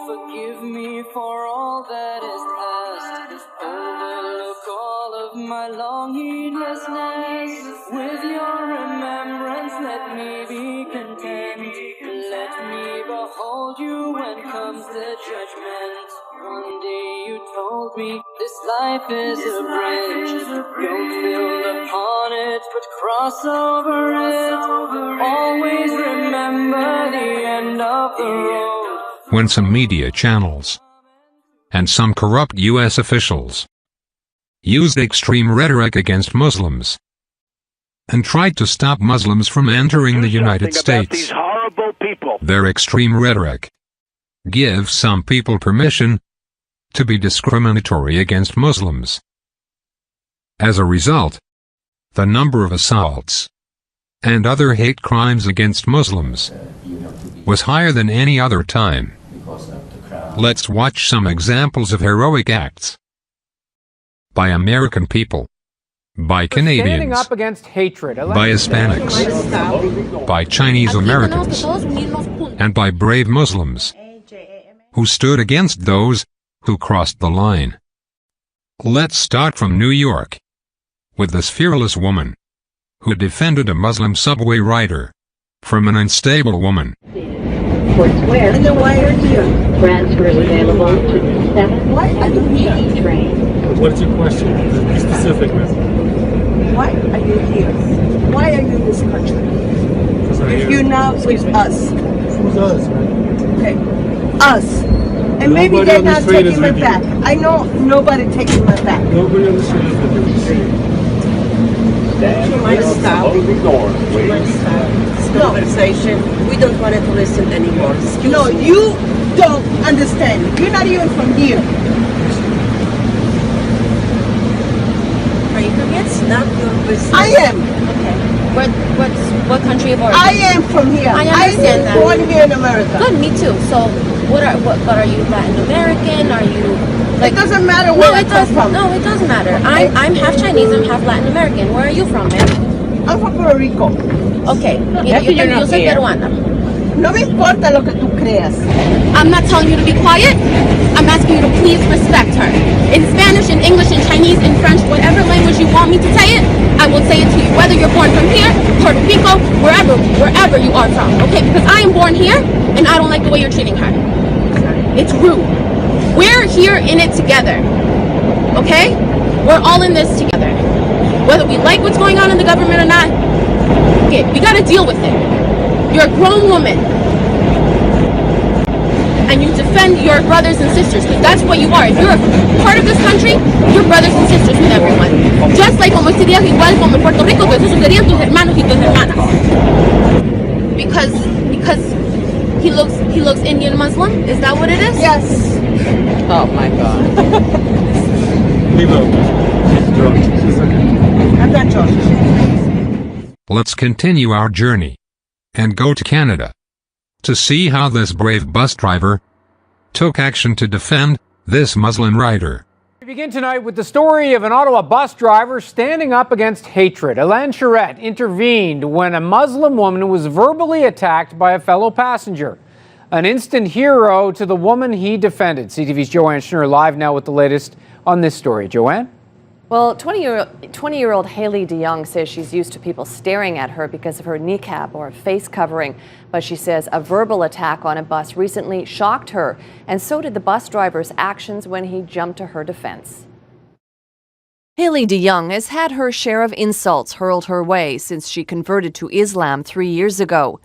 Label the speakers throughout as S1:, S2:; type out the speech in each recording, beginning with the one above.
S1: Forgive me for all that is past. Overlook all of my long heedlessness. With your remembrance, let me be content. Let me behold you when comes the judgment. One day you told me this life is a bridge. Don't build upon it, but cross over it. Always remember the end of the road.
S2: When some media channels and some corrupt U.S. officials used extreme rhetoric against Muslims and tried to stop Muslims from entering the United States,
S3: these horrible people.
S2: Their extreme rhetoric gives some people permission to be discriminatory against Muslims. As a result, the number of assaults and other hate crimes against Muslims was higher than any other time. Let's watch some examples of heroic acts by American people, by Canadians,
S4: standing up against hatred,
S2: by Hispanics, by Chinese Americans, and by brave Muslims who stood against those who crossed the line. Let's start from New York with this fearless woman who defended a Muslim subway rider from an unstable woman.
S5: Where? And then why are you here? Transfers available to the 7 train.
S6: What's your question? Be specific, miss.
S7: Why are you here? Why are you in this country? If you're not with us.
S6: Who's us, man?
S7: Okay. Us. And maybe they're not taking my back. I know nobody taking my back.
S6: Nobody on the street is with you.
S7: She might stop. She might stop. Conversation. We don't want to listen anymore. No, you don't understand. You're not even from here. Are you from here? It's not your business. I am.
S8: Okay. What country of origin?
S7: I am from here.
S8: I understand that.
S7: Born here in America.
S8: Good, me too. So, but are you Latin American? Are you like?
S7: It doesn't matter where I come from.
S8: No, it doesn't matter. I'm half Chinese. I'm half Latin American. Where are you from, man?
S7: I'm from Puerto Rico.
S8: Okay. Mira, yo soy peruana.
S7: No me importa lo que tú creas.
S8: I'm not telling you to be quiet. I'm asking you to please respect her. In Spanish, in English, in Chinese, in French, whatever language you want me to say it, I will say it to you. Whether you're born from here, Puerto Rico, wherever you are from. Okay? Because I am born here, and I don't like the way you're treating her. It's rude. We're here in it together. Okay? We're all in this together. Whether we like what's going on in the government or not, okay, we gotta deal with it. You're a grown woman. And you defend your brothers and sisters, because that's what you are. If you're a part of this country, you're brothers and sisters with everyone. Just like como sería igual como en Puerto Rico, que eso serían tus hermanos y tus hermanas. Because he looks Indian Muslim? Is that what it is?
S7: Yes.
S8: Oh my God.
S6: She's drunk. She's okay.
S7: I'm not drunk.
S2: Let's continue our journey and go to Canada to see how this brave bus driver took action to defend this Muslim rider.
S4: We begin tonight with the story of an Ottawa bus driver standing up against hatred. Alain Charette intervened when a Muslim woman was verbally attacked by a fellow passenger. An instant hero to the woman he defended. CTV's Joanne Schnurr live now with the latest on this story. Joanne?
S9: Well, 20-year-old Haley DeYoung says she's used to people staring at her because of her niqab or face covering. But she says a verbal attack on a bus recently shocked her. And so did the bus driver's actions when he jumped to her defense. Haley DeYoung has had her share of insults hurled her way since she converted to Islam 3 years ago.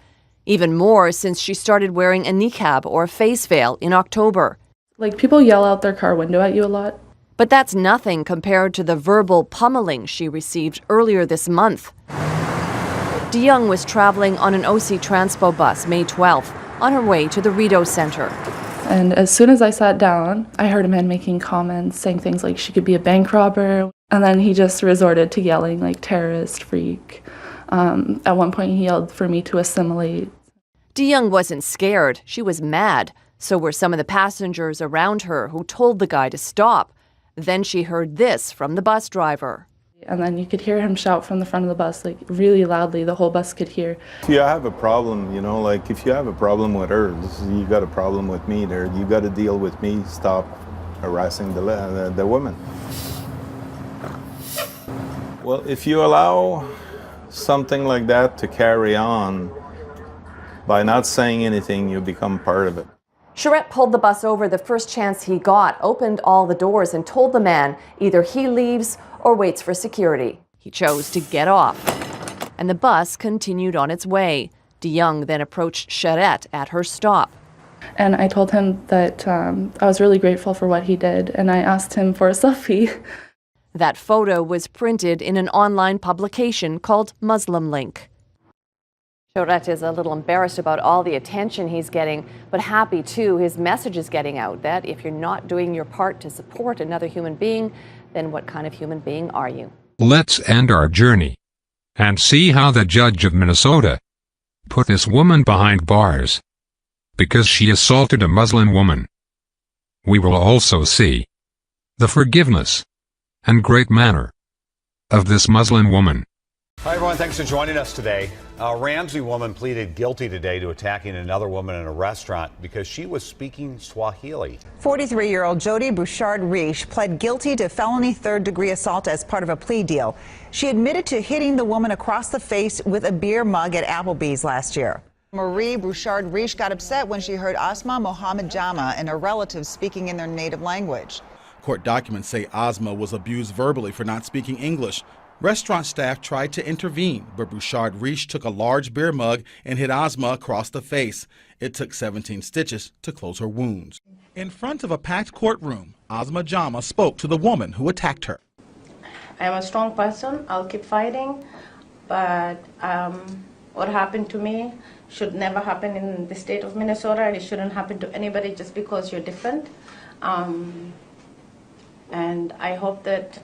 S9: Even more since she started wearing a niqab or face veil in October.
S10: Like, people yell out their car window at you a lot.
S9: But that's nothing compared to the verbal pummeling she received earlier this month. DeYoung was traveling on an OC Transpo bus May 12th on her way to the Rideau Center.
S10: And as soon as I sat down, I heard a man making comments, saying things like she could be a bank robber. And then he just resorted to yelling like terrorist, freak. At one point he yelled for me to assimilate.
S9: DeYoung wasn't scared, she was mad. So were some of the passengers around her who told the guy to stop. Then she heard this from the bus driver.
S10: And then you could hear him shout from the front of the bus, like really loudly, the whole bus could hear.
S3: If you have a problem, you know, like if you have a problem with her, you got a problem with me there, you got to deal with me, stop harassing the woman. Well, if you allow something like that to carry on, by not saying anything, you become part of it.
S9: Charette pulled the bus over the first chance he got, opened all the doors, and told the man either he leaves or waits for security. He chose to get off, and the bus continued on its way. DeYoung then approached Charette at her stop.
S10: And I told him that I was really grateful for what he did, and I asked him for a selfie.
S9: That photo was printed in an online publication called Muslim Link. Charette is a little embarrassed about all the attention he's getting, but happy too. His message is getting out that if you're not doing your part to support another human being, then what kind of human being are you?
S2: Let's end our journey and see how the judge of Minnesota put this woman behind bars because she assaulted a Muslim woman. We will also see the forgiveness and great manner of this Muslim woman.
S11: Hi, everyone. Thanks for joining us today. A Ramsey woman pleaded guilty today to attacking another woman in a restaurant because she was speaking Swahili.
S12: 43-year-old Jody Bouchard-Riche pled guilty to felony third-degree assault as part of a plea deal. She admitted to hitting the woman across the face with a beer mug at Applebee's last year. Marie Bouchard-Riche got upset when she heard Asma Mohammed Jama and her relatives speaking in their native language.
S13: Court documents say Asma was abused verbally for not speaking English. Restaurant staff tried to intervene, but Bouchard-Riche took a large beer mug and hit Asma across the face. It took 17 stitches to close her wounds. In front of a packed courtroom, Asma Jama spoke to the woman who attacked her.
S14: I am a strong person. I'll keep fighting, but what happened to me should never happen in the state of Minnesota, and it shouldn't happen to anybody just because you're different. And I hope that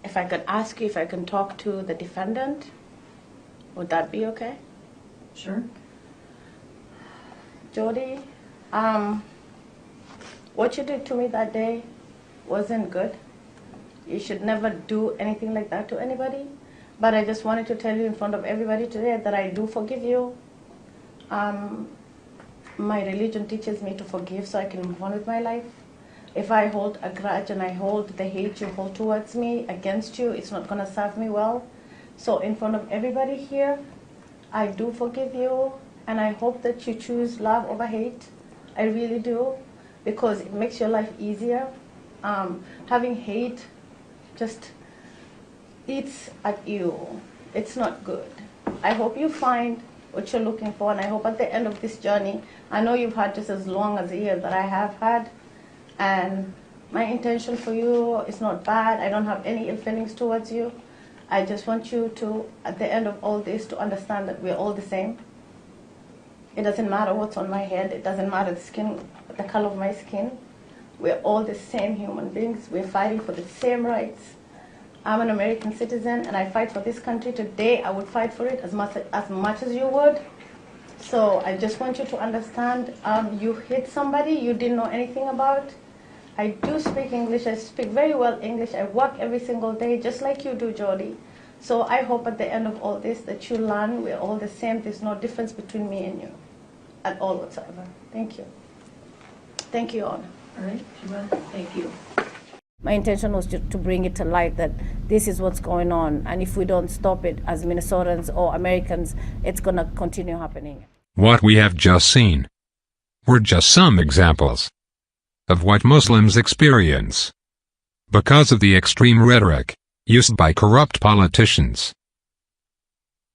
S14: if I could ask you if I can talk to the defendant, would that be okay?
S15: Sure.
S14: Jody, what you did to me that day wasn't good. You should never do anything like that to anybody. But I just wanted to tell you in front of everybody today that I do forgive you. My religion teaches me to forgive so I can move on with my life. If I hold a grudge and I hold the hate you hold towards me against you, it's not going to serve me well. So in front of everybody here, I do forgive you, and I hope that you choose love over hate. I really do, because it makes your life easier. Having hate just eats at you. It's not good. I hope you find what you're looking for, and I hope at the end of this journey, I know you've had just as long as a year that I have had, and my intention for you is not bad. I don't have any ill feelings towards you. I just want you to, at the end of all this, to understand that we're all the same. It doesn't matter what's on my head. It doesn't matter the color of my skin. We're all the same human beings. We're fighting for the same rights. I'm an American citizen, and I fight for this country. Today, I would fight for it as much as you would. So I just want you to understand, you hit somebody you didn't know anything about. I do speak English. I speak very well English. I work every single day, just like you do, Jody. So I hope at the end of all this that you learn we're all the same. There's no difference between me and you at all whatsoever. Thank you. Thank you, Honor.
S15: All right, thank you.
S14: My intention was to bring it to light that this is what's going on, and if we don't stop it as Minnesotans or Americans, it's going to continue happening.
S2: What we have just seen were just some examples of what Muslims experience because of the extreme rhetoric used by corrupt politicians.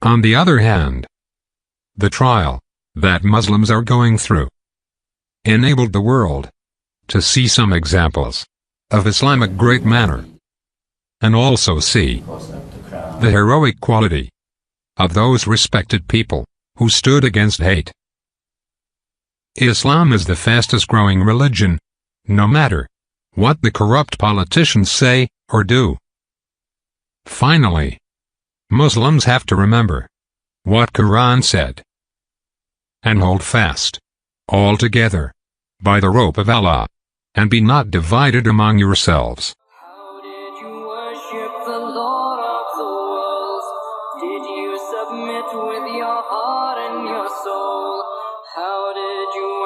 S2: On the other hand, the trial that Muslims are going through enabled the world to see some examples of Islamic great manner, and also see the heroic quality of those respected people who stood against hate. Islam is the fastest growing religion, no matter what the corrupt politicians say or do. Finally, Muslims have to remember what Quran said and hold fast, all together, by the rope of Allah. and be not divided among yourselves.
S1: How did you worship the Lord of the worlds? Did you submit with your heart and your soul? How did you